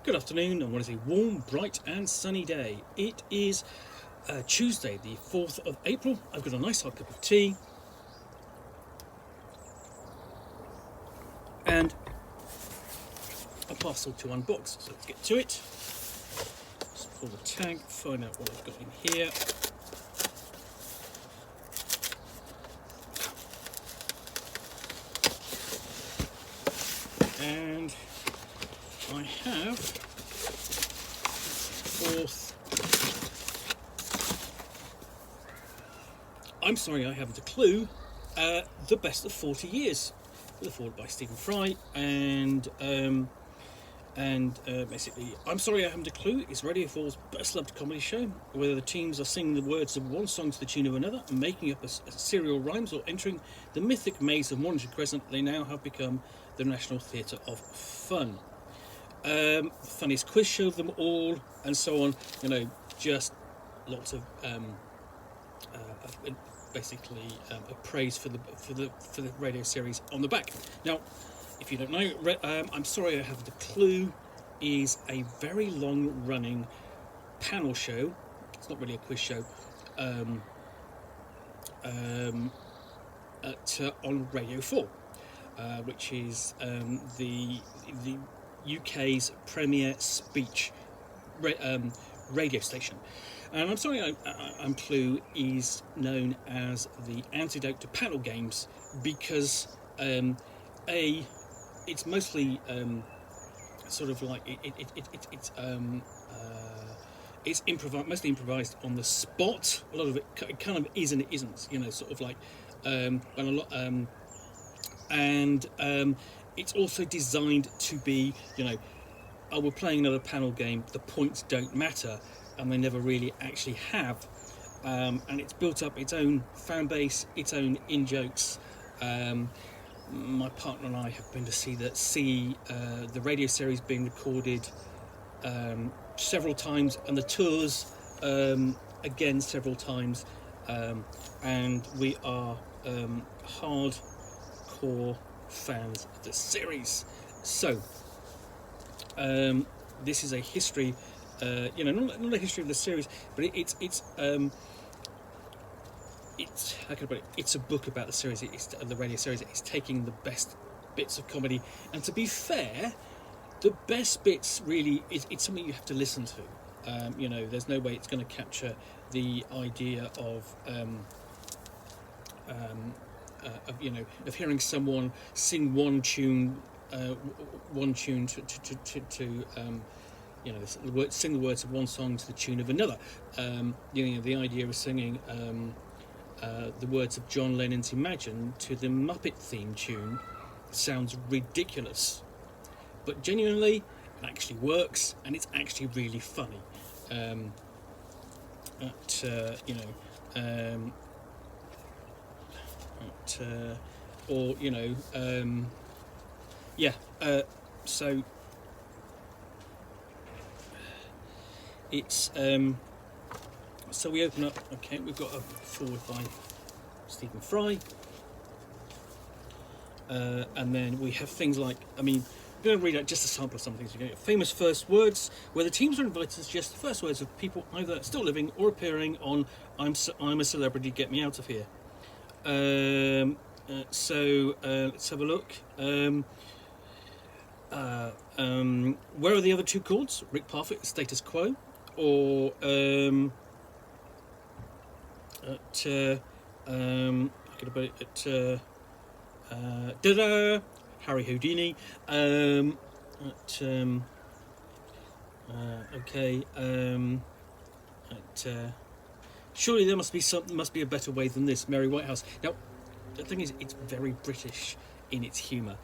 Good afternoon, and what is a warm, bright, and sunny day. It is Tuesday, the 4th of April. I've got a nice hot cup of tea and a parcel to unbox. So let's get to it. Just pull the tag, find out what I've got in here. And I have I'm sorry, I haven't a clue. The Best of 40 Years, forward by Stephen Fry, and basically, I'm sorry, I haven't a clue. It's Radio 4's best loved comedy show, where the teams are singing the words of one song to the tune of another, making up a serial rhymes, or entering the mythic maze of Mornington Crescent. They now have become the National Theatre of Fun. Funniest quiz show of them all, and so on. You know, just lots of basically a praise for the radio series on the back. Now, if you don't know, I'm sorry, I haven't a clue. Is a very long-running panel show. It's not really a quiz show. On Radio 4, which is the UK's premier speech radio station. And I'm sorry, I'm Clue is known as the antidote to panel games because it's mostly sort of like it's mostly improvised on the spot. A lot of it kind of is and it isn't, you know, sort of like and a lot and it's also designed to be, you know, we're playing another panel game, the points don't matter, and they never really actually have. And it's built up its own fan base, its own in-jokes. My partner and I have been to see the radio series being recorded several times, and the tours again several times, and we are hardcore fans of the series. So this is a history, you know, not a history of the series, but it's how can I put it? It's a book about the series. It's the radio series. It's taking the best bits of comedy, and to be fair, the best bits really it's something you have to listen to. You know, there's no way it's going to capture the idea of you know, of hearing someone sing one tune to you know, sing the words of one song to the tune of another. You know, the idea of singing the words of John Lennon's Imagine to the Muppet theme tune sounds ridiculous, but genuinely it actually works, and it's actually really funny. You know, or you know, yeah. So it's so we open up. Okay, we've got a forward by Stephen Fry, and then we have things like, I mean, I'm going to read out just a sample of some things. We're going to get famous first words, where the teams are invited to suggest the first words of people either still living or appearing on I'm a Celebrity, Get Me Out of Here. So let's have a look. Where are the other two chords? Rick Parfitt, Status Quo, or I could put it at Harry Houdini. Okay. Surely there must be a better way than this. Mary Whitehouse. Now, the thing is, it's very British in its humour.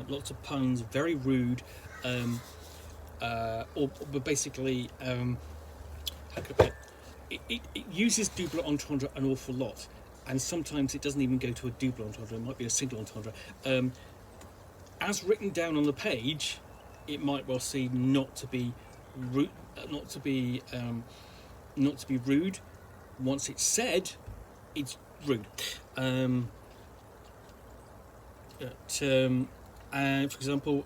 Lots of puns, very rude, but basically, how could I put it? It uses double entendre an awful lot, and sometimes it doesn't even go to a double entendre. It might be a single entendre. As written down on the page, it might well seem not to be rude. Once it's said, it's rude. And for example,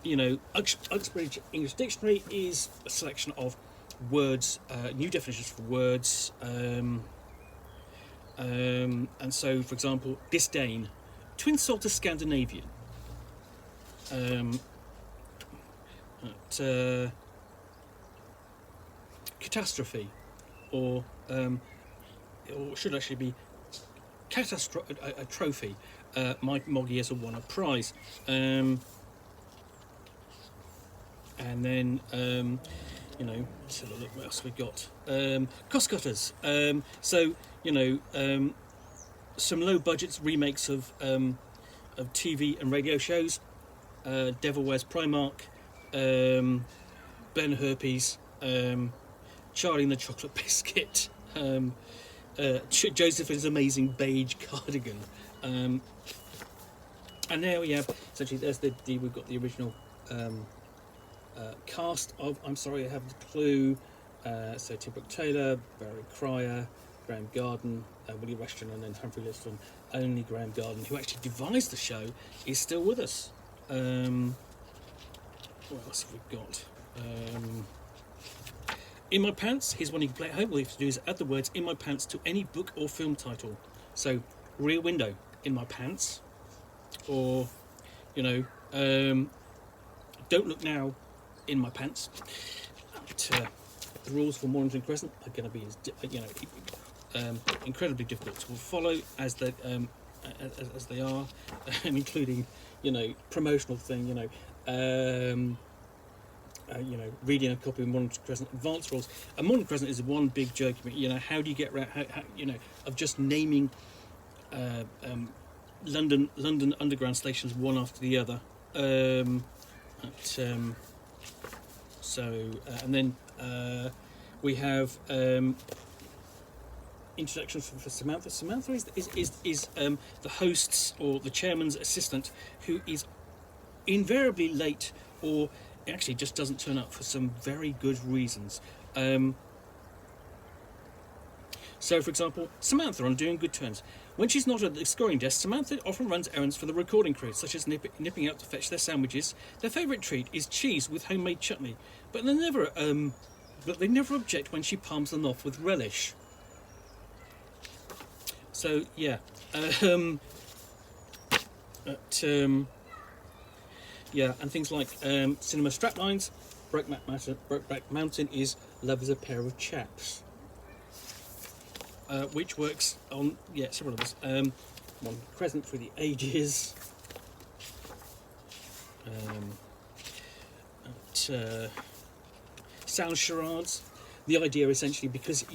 Uxbridge English Dictionary is a selection of words, new definitions for words, and so, for example, disdain, to insult a Scandinavian. Catastrophe, or should actually be a trophy. Mike Moggy has won a prize, and then let's have a look what else we got. Cost cutters. Some low budget remakes of TV and radio shows. Devil Wears Primark, Ben Herpes, Charlie and the Chocolate Biscuit, Joseph and his Amazing Beige Cardigan, and now we have essentially we've got the original cast of I'm sorry I haven't a clue. So Tim Brooke-Taylor, Barry Cryer, Graeme Garden, Willie Weston, and then Humphrey Liston. Only Graeme Garden, who actually devised the show, is still with us. What else have we got? In My Pants, here's one you can play at home. All you have to do is add the words "In My Pants" to any book or film title. So, Rear Window, In My Pants, or Don't Look Now, In My Pants. But, the rules for Mornington Crescent are going to be incredibly difficult to follow as they are, including promotional thing, reading a copy of Mornington Crescent advance rules. And Mornington Crescent is one big joke. How do you get around? How of just naming London underground stations one after the other. And then we have introductions for Samantha. Samantha is the host's or the chairman's assistant, who is invariably late or actually just doesn't turn up for some very good reasons. So, for example, Samantha on Doing Good Turns. When she's not at the scoring desk, Samantha often runs errands for the recording crew, such as nipping out to fetch their sandwiches. Their favourite treat is cheese with homemade chutney, but they never object when she palms them off with relish. So yeah, and things like cinema straplines. Brokeback Mountain is Love is a Pair of Chaps, which works on several of us. One Crescent Through the Ages. Sound charades. The idea essentially, because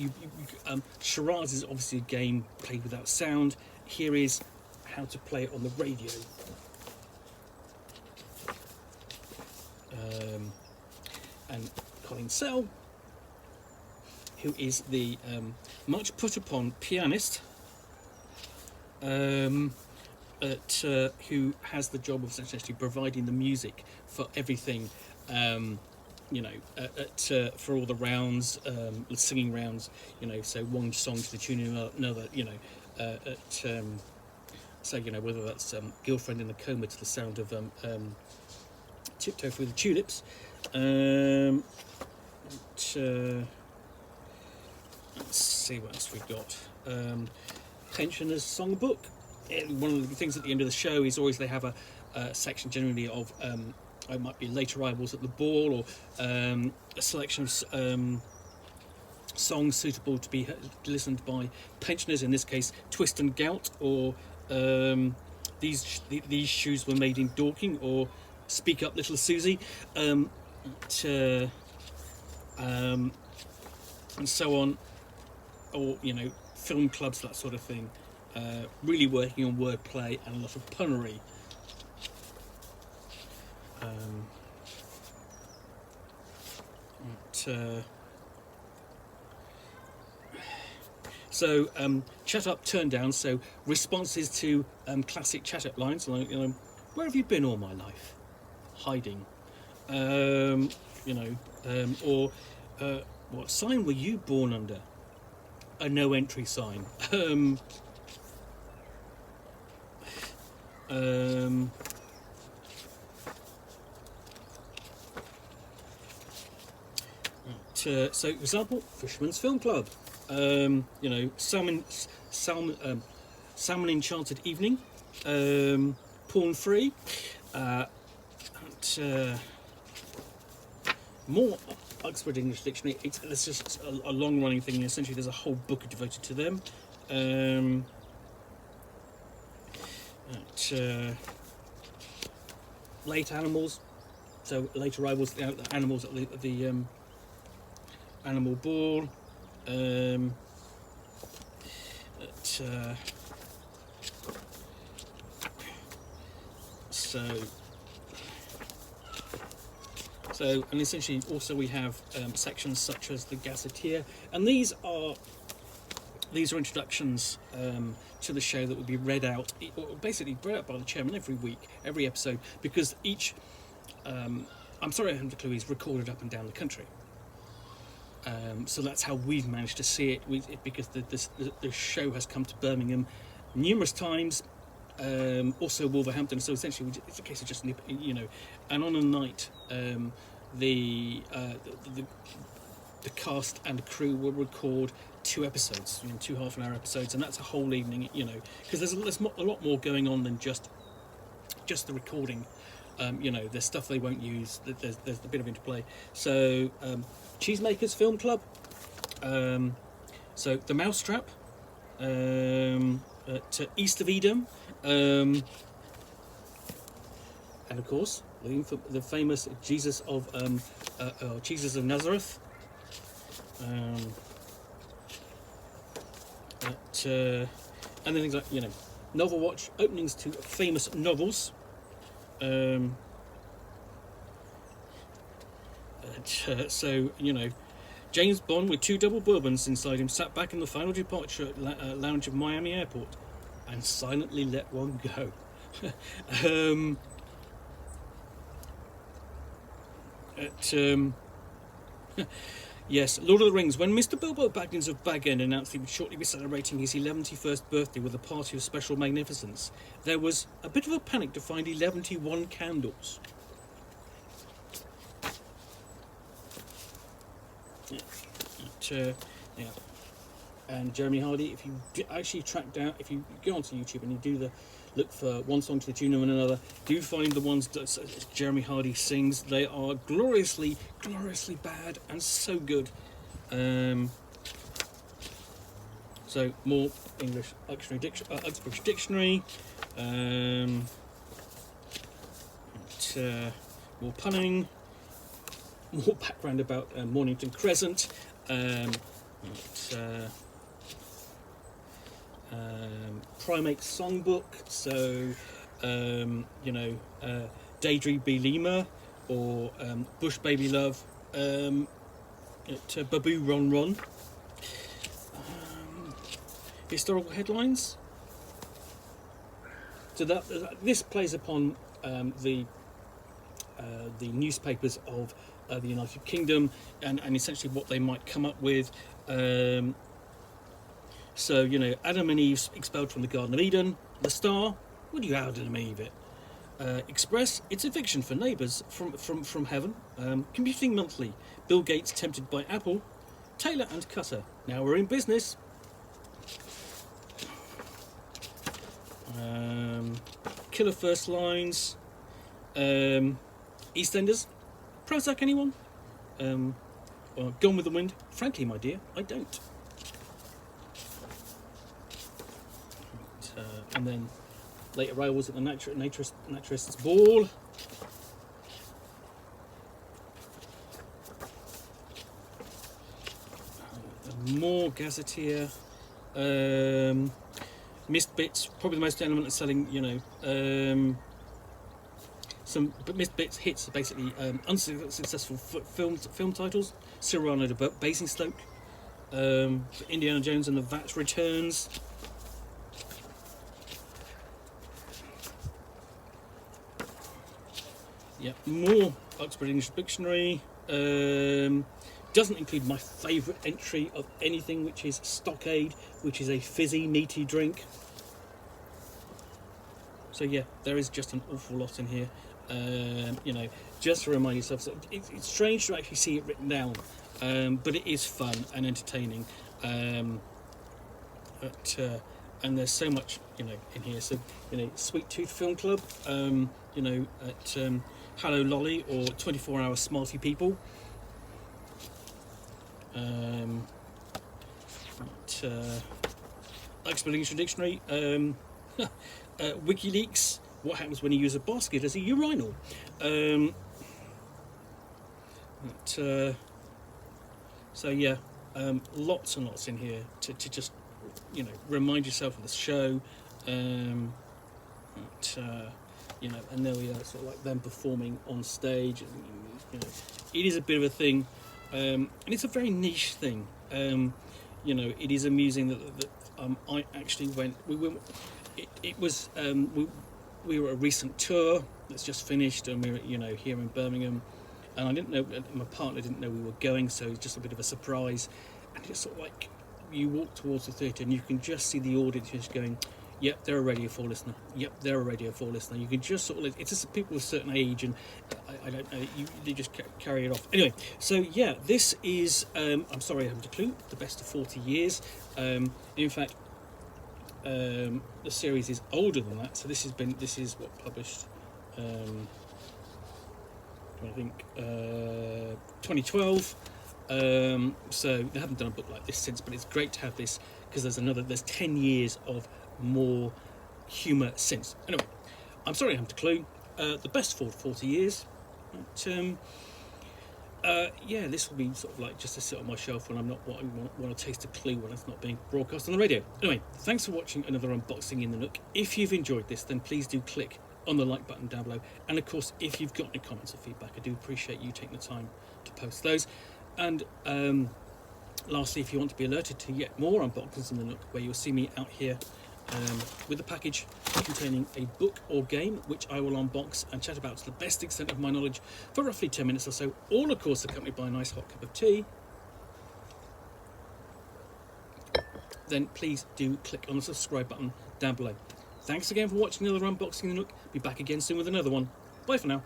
charades is obviously a game played without sound. Here is how to play it on the radio. And Colin Sell, who is the much put upon pianist, who has the job of essentially providing the music for everything, for all the rounds, singing rounds, so one song to the tune of another, whether that's Girlfriend in a Coma to the sound of Tiptoe Through the Tulips. Let's see what else we've got. Pensioners Songbook. One of the things at the end of the show is always they have a section generally of it might be late arrivals at the ball, or a selection of songs suitable to be listened by pensioners. In this case, Twist and Gout, or these shoes were made in Dorking, or Speak Up Little Susie, and so on, or film clubs, that sort of thing. Really working on wordplay and a lot of punnery. Chat up, turn down. So responses to classic chat up lines like, where have you been all my life? Hiding. Or what sign were you born under? A no entry sign. So, for example, Fisherman's Film Club. You know, Salmon Enchanted Evening. Porn Free. More Oxford English Dictionary. It's just a long-running thing. Essentially, there's a whole book devoted to them. Late Animals. So late arrivals, the animals at the animal ball. So, and essentially also we have sections such as the Gazetteer, and these are introductions to the show that will be read out, or basically read out by the chairman every week, every episode, because each, I'm sorry I haven't a clue, is recorded up and down the country. So that's how we've managed to see it, because the show has come to Birmingham numerous times. Also Wolverhampton, so essentially it's a case of just, you know, and on a night the cast and crew will record 2 episodes, you know, 2 half-an-hour episodes, and that's a whole evening, you know, because there's a lot more going on than just the recording. You know, there's stuff they won't use, there's a bit of interplay. So Cheesemakers Film Club, so The Mousetrap, to East of Edom, and of course the famous Jesus of Nazareth, and then things like, you know, Novel Watch, openings to famous novels. So, you know, James Bond with 2 double bourbons inside him sat back in the final departure lounge of Miami Airport and silently let one go. Yes, Lord of the Rings. When Mr. Bilbo Baggins of Bag End announced he would shortly be celebrating his 111st birthday with a party of special magnificence, there was a bit of a panic to find 111 candles. Yeah. And Jeremy Hardy, if you actually track down, if you go onto YouTube and you do the look for one song to the tune of another, do find the ones that Jeremy Hardy sings. They are gloriously bad and so good. So more English Uxbridge Dictionary, more punning, more background about Mornington Crescent. Primate Songbook, so you know, Daydream Be Lima, or Bush Baby Love, Baboo Ron Ron. Historical headlines. So that this plays upon the newspapers of the United Kingdom, and essentially what they might come up with. So, you know, Adam and Eve expelled from the Garden of Eden. The Star, would you Adam and Eve it? Express, it's a fiction for neighbours from heaven. Computing Monthly, Bill Gates tempted by Apple. Taylor and Cutter, now we're in business. Killer First Lines. EastEnders, Prozac anyone? Gone with the Wind, frankly my dear, I don't. And then late arrivals at the naturist's ball. More Gazetteer. Missed Bits, probably the most element of selling, you know, but Missed Bits hits basically unsuccessful film titles. Cyrano de Basingstoke, Indiana Jones and the Vat Returns. Yeah, more Oxford English Dictionary. Doesn't include my favourite entry of anything, which is Stockade, which is a fizzy, meaty drink. So yeah, there is just an awful lot in here. You know, just to remind yourself, so it's strange to actually see it written down. but it is fun and entertaining. And there's so much, in here. So, Sweet Tooth Film Club, at Hello Lolly or 24 Hour Smarty People. Explanation Dictionary, WikiLeaks, what happens when you use a basket as a urinal. So yeah, lots and lots in here to just remind yourself of the show, and there we are, sort of like them performing on stage, and it is a bit of a thing, and it's a very niche thing. It is amusing that I actually went. It was we were at a recent tour that's just finished, and we were here in Birmingham, and I didn't know, my partner didn't know we were going, so it was just a bit of a surprise, and it's sort of like you walk towards the theatre and you can just see the audience just going, yep, they're a Radio 4 listener. Yep, they're a Radio 4 listener. You can just sort of, it's just people of a certain age, and I don't know, they just carry it off. Anyway, so yeah, this is, I'm sorry I haven't a clue, the best of 40 years. In fact, the series is older than that. So this is what published, I think, 2012. So they haven't done a book like this since, but it's great to have this because there's 10 years of more humour since. Anyway, I'm sorry I haven't a clue. The best for 40 years. But, yeah, this will be sort of like just to sit on my shelf when I'm not want to taste a clue when it's not being broadcast on the radio. Anyway, thanks for watching another unboxing in the Nook. If you've enjoyed this, then please do click on the like button down below. And of course, if you've got any comments or feedback, I do appreciate you taking the time to post those. And lastly, if you want to be alerted to yet more unboxings in the Nook, where you'll see me out here with a package containing a book or game, which I will unbox and chat about to the best extent of my knowledge for roughly 10 minutes or so, all of course accompanied by a nice hot cup of tea, then please do click on the subscribe button down below. Thanks again for watching another unboxing in the Nook. Be back again soon with another one. Bye for now.